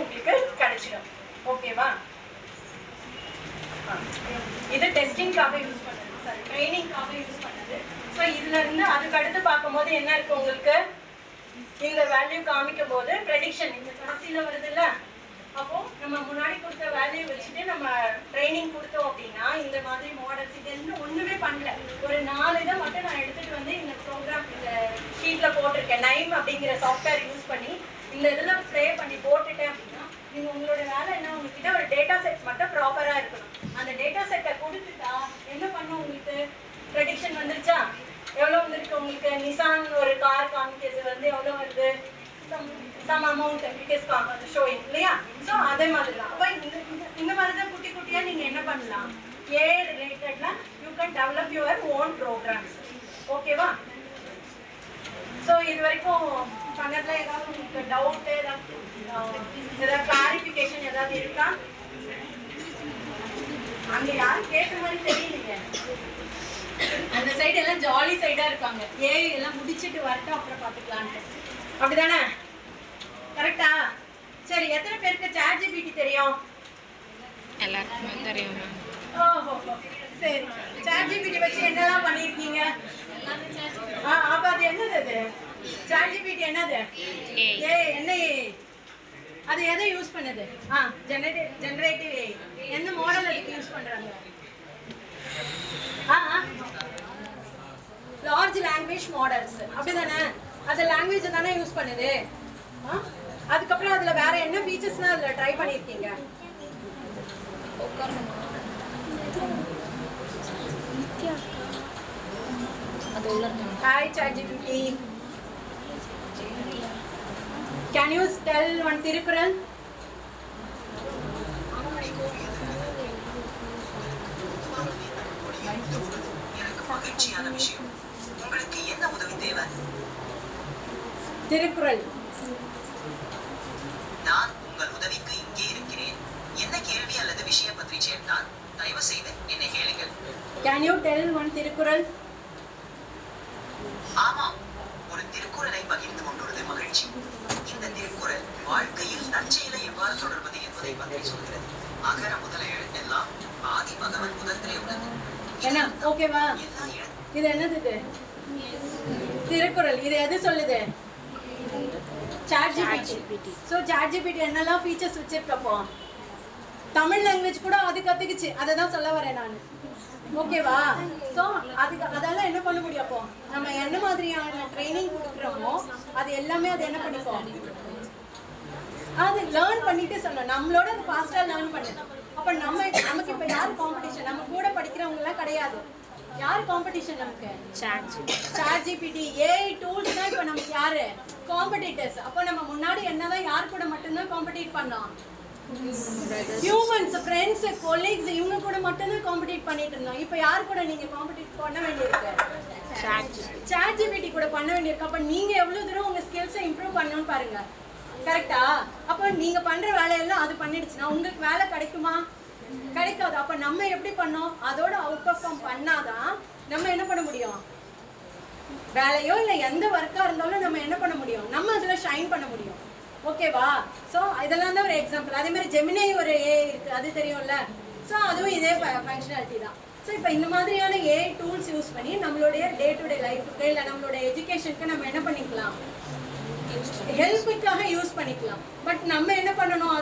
உங்களுக்கு கிடைச்சிடும். ஓகேவா? இது டெஸ்டிங்காக யூஸ் பண்ணது, சாரி ட்ரைனிங்காக யூஸ் பண்ணது. ஸோ இதுல இருந்து அதுக்கு அடுத்து பார்க்கும்போது என்ன இருக்கு உங்களுக்கு, இந்த வேல்யூ காமிக்கும் போது ப்ரெடிக்ஷன் இந்த கடைசியில் வருது இல்லை, அப்போ நம்ம முன்னாடி கொடுத்த வேல்யூ வச்சுட்டு நம்ம ட்ரைனிங் கொடுத்தோம் அப்படின்னா இந்த மாதிரி மாடல்ஸ் இது எல்லாம் ஒன்றுமே பண்ணல. ஒரு 4 இதை மட்டும் நான் எடுத்துகிட்டு வந்து இந்த ப்ரோக்ராம் இந்த ஷீட்டில் போட்டிருக்கேன். நைம் அப்படிங்கிற சாஃப்ட்வேர் யூஸ் பண்ணி இந்த இதில் ப்ளே பண்ணி போட்டுட்டேன் அப்படின்னா நீங்கள் உங்களோட வேலை என்ன, உங்ககிட்ட ஒரு டேட்டா செட் மட்டும் ப்ராப்பராக இருக்கணும். அந்த டேட்டா செட்டை கொடுத்துட்டா என்ன பண்ணும், உங்களுக்கு ப்ரெடிக்ஷன் வந்துருச்சா, எவ்வளோ வந்துருக்கு உங்களுக்கு. நிசான் ஒரு கார் காமிக்கிறது வந்து எவ்வளோ வருது, some amount it is showing இல்லையா. ஸோ அதே மாதிரி தான். அப்போ இந்த மாதிரி தான் குட்டி குட்டியாக நீங்கள் என்ன பண்ணலாம், ஏ ரிலேட்டட்ல you can develop your own programs. ஓகேவா? ஸோ இது வரைக்கும் பண்ணதுல ஏதாவது உங்களுக்கு டவுட்டு, ஏதாவது கிளாரிஃபிகேஷன் ஏதாவது இருக்கா? அங்கே யாரும் கேட்ட மாதிரி தெரியலைங்க. அந்த சைடு எல்லாம் ஜாலி சைடாக இருப்பாங்க. எல்லாம் முடிச்சுட்டு வரட்டும் அப்புறம் பார்த்துக்கலான்ட்டு. அப்படிதானே? கரெக்டா? சரி, எத்தனை பேருக்கு ChatGPT தெரியும்? எல்லாருக்குமே தெரியும். ஓஹோ, சரி. ChatGPT வச்சு என்னெல்லாம் பண்ணியிருக்கீங்க? அப்போ அது என்னது, அது ChatGPT என்னது? என்ன அது எதை யூஸ் பண்ணுது? ஜெனரேட்டிவ் ஏ. எந்த மாடல் அதுக்கு யூஸ் பண்ணுறாங்க? லார்ஜ் லாங்குவேஜ் மாடல்ஸ் அப்படிதானே? அந்த லாங்குவேஜ் தானே யூஸ் பண்ணுது. அதுக்கப்புறம் அதில் வேற என்ன ஃபீச்சர்ஸ்லாம் அதில் ட்ரை பண்ணியிருக்கீங்க? Hi ChatGPT, can you tell one Thirukkural? மகிழ்ச்சியான விஷயம். உங்களுக்கு என்ன உதவி தேவை? திருக்குறள். நான் உங்கள் உதவிக்கு இங்கே இருக்கிறேன். என்ன கேள்வி அல்லது விஷயம் பற்றி சேர்ந்தால் தயவு செய்து என்னை கேளுங்கள். Can you tell one Thirukkural? ஆமாம், ஒரு திருக்குறளை பகிர்ந்து கொண்டுள்ளது மகிழ்ச்சி. இந்த திருக்குறள் வாழ்க்கையில் நற்செயலை எவ்வாறு தொடர்பது என்பதை பற்றி சொல்கிறது. அகர முதல எழுத்தெல்லாம் ஆதி பகவன் முதன்றே உள்ளது. என்ன ஓகேவா? இது என்னது? திருக்குறள். இது எது சொல்லுது? ChatGPT. ஸோ ChatGPT என்னெல்லாம் ஃபீச்சர்ஸ் வச்சிருக்கப்போ தமிழ் லாங்குவேஜ் கூட அது கற்றுக்குச்சு. அதை தான் சொல்ல வரேன் நான். ஓகேவா? ஸோ அதெல்லாம் என்ன பண்ண முடியும், அப்போ நம்ம என்ன மாதிரியான ட்ரைனிங் கொடுக்குறோமோ அது எல்லாமே அது என்ன பண்ணிப்போம், அது லேர்ன் பண்ணிட்டு சொல்லணும். நம்மளோட அது ஃபாஸ்ட்டாக லேர்ன் பண்ணுது. அப்போ நமக்கு இப்போ யார் காம்படிஷன்? நம்ம கூட படிக்கிறவங்கலாம் கிடையாது. யார் காம்படிஷன் நமக்கு? ChatGPT, AI டூல்ஸ் தான் இப்போ நமக்கு யாரு காம்படிட்டர்ஸ். அப்போ நம்ம முன்னாடி என்னதான் யார் கூட மட்டும்தான் காம்படிட் பண்ணோம், ஹியூமன்ஸ், ஃப்ரெண்ட்ஸ், கொலீக்ஸ், இவங்க கூட மட்டும்தான் காம்படிட் பண்ணிட்டு இருந்தோம். இப்போ யார் கூட நீங்க காம்படிட் பண்ண வேண்டியிருக்கு? ChatGPT கூட பண்ண வேண்டியிருக்கு. அப்போ நீங்க எவ்வளவு தூரம் உங்க ஸ்கில்ஸை இம்ப்ரூவ் பண்ணணும்னு பாருங்க. கரெக்டா? அப்போ நீங்க பண்ற வேலையெல்லாம் அது பண்ணிடுச்சுன்னா உங்களுக்கு வேலை கிடைக்குமா? கிடைக்காது. அப்ப நம்ம எப்படி பண்ணோம், அதோட அவுட் பர்ஃபார்ம் பண்ணாதான் நம்ம என்ன பண்ண முடியும், வேலையோ இல்லை எந்த ஒர்க்கா இருந்தாலும் நம்ம என்ன பண்ண முடியும், நம்ம அதுல ஷைன் பண்ண முடியும். ஓகேவா? ஸோ இதெல்லாம் தான் ஒரு எக்ஸாம்பிள். அதே மாதிரி ஜெமினி ஒரு ஏஐ இருக்கு, அது தெரியும்ல. ஸோ அதுவும் இதே ஃபங்க்ஷனாலிட்டி தான். ஸோ இப்போ இந்த மாதிரியான ஏஐ டூல்ஸ் யூஸ் பண்ணி நம்மளுடைய டே டு டே லைஃபுக்கு இல்லை நம்மளுடைய எஜுகேஷனுக்கு நம்ம என்ன பண்ணிக்கலாம், ஹெல்ப்புக்காக யூஸ் பண்ணிக்கலாம். பட் நம்ம என்ன பண்ணணும்,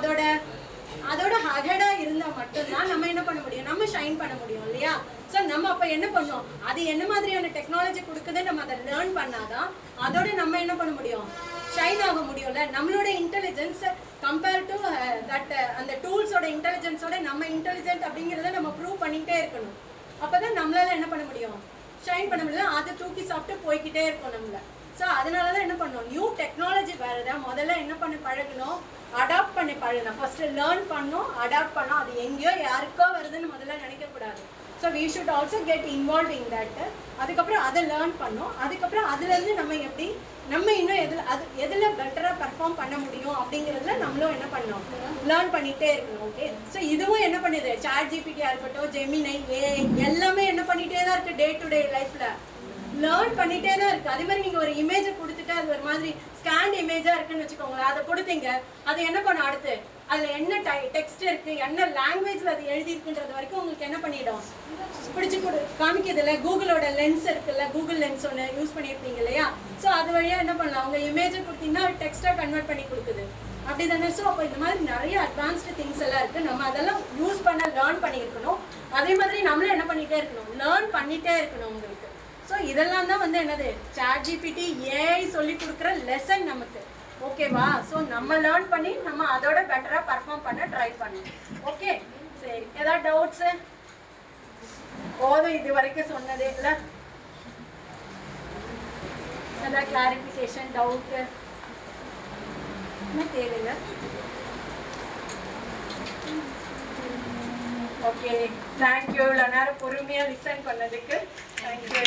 அதோட அகடா இருந்தா மட்டும்தான் நம்ம என்ன பண்ண முடியும், நம்ம ஷைன் பண்ண முடியும் இல்லையா? ஸோ நம்ம அப்போ என்ன பண்ணோம், அது என்ன மாதிரியான டெக்னாலஜி கொடுக்குது நம்ம அதை லேர்ன் பண்ணாதான் அதோட நம்ம என்ன பண்ண முடியும், ஷைன் ஆக முடியும்ல. நம்மளோட இன்டெலிஜென்ஸ் கம்பேர் டு தட் அந்த டூல்ஸோட இன்டெலிஜென்ஸோட நம்ம இன்டெலிஜென்ட் அப்படிங்கிறத நம்ம ப்ரூவ் பண்ணிகிட்டே இருக்கணும். அப்போதான் நம்மளால என்ன பண்ண முடியும், ஷைன் பண்ண முடியும். அதை தூக்கி சாப்பிட்டு போய்கிட்டே இருக்கும் நம்மள. ஸோ அதனால தான் என்ன பண்ணணும், நியூ டெக்னாலஜி வருதா முதல்ல என்ன பண்ண பழகணும், அடாப்ட் பண்ணி பழகணும். ஃபர்ஸ்ட் லேர்ன் பண்ணணும், அடாப்ட் பண்ணோம். அது எங்கேயோ யாருக்கோ வருதுன்னு முதல்ல நினைக்கக்கூடாது. So we should also get involve in that. அதுக்கப்புறம் அதை லேர்ன் பண்ணோம். அதுக்கப்புறம் அதுலேருந்து நம்ம எப்படி நம்ம இன்னும் எதில் பெட்டராக பர்ஃபார்ம் பண்ண முடியும் அப்படிங்கிறதுல நம்மளும் என்ன பண்ணோம், லேர்ன் பண்ணிகிட்டே இருக்கணும். ஓகே. ஸோ இதுவும் என்ன பண்ணுது, ChatGPT-யா இருக்கட்டும், ஜெமினை, ஏஐ எல்லாமே என்ன பண்ணிகிட்டே தான் இருக்குது. டே டு டே லைஃப்பில் லேர்ன் பண்ணிகிட்டே தான் இருக்குது. அதே மாதிரி நீங்கள் ஒரு இமேஜை கொடுத்துட்டு அது ஒரு மாதிரி ஸ்கேன் இமேஜா இருக்குன்னு வச்சுக்கோங்களேன், அதை கொடுத்தீங்க, அது என்ன பண்ணும் அடுத்து அதுல என்ன டெக்ஸ்ட் இருக்கு, என்ன லாங்குவேஜ்ல அது எழுதி இருக்குன்றது வரைக்கும் உங்களுக்கு என்ன பண்ணிடும் பிடிச்சு காமிக்கிறதுல. கூகுளோட லென்ஸ் இருக்குல்ல, கூகுள் லென்ஸ் ஒன்று யூஸ் பண்ணியிருப்பீங்க இல்லையா, ஸோ அது வழியா என்ன பண்ணலாம், உங்க இமேஜை கொடுத்தீங்கன்னா டெக்ஸ்டா கன்வெர்ட் பண்ணி கொடுக்குது, அப்படி தானே. ஸோ அப்போ இந்த மாதிரி நிறைய அட்வான்ஸ்டு திங்ஸ் எல்லாம் இருக்கு, நம்ம அதெல்லாம் யூஸ் பண்ண லேர்ன் பண்ணியிருக்கணும். அதே மாதிரி நம்மளும் என்ன பண்ணிட்டே இருக்கணும், லேர்ன் பண்ணிட்டே இருக்கணும் உங்களுக்கு. ஸோ இதெல்லாம் தான் வந்து என்னது ChatGPT AI சொல்லி கொடுக்குற லெசன் நமக்கு, ஓகேவா. ஸோ நம்ம லேர்ன் பண்ணி நம்ம அதோட பெட்டராக பர்ஃபார்ம் பண்ண ட்ரை பண்ணணும். ஓகே, சரி. ஏதாவது டவுட்ஸு போதும் இது வரைக்கும் சொன்னதே இல்லை, ஏதாவது கிளாரிஃபிகேஷன் டவுட்டு என்ன கேளுங்க. Okay, thank you. இவ்வளோ நேரம் பொறுமையாக லிசன் பண்ணதுக்கு தேங்க்யூ.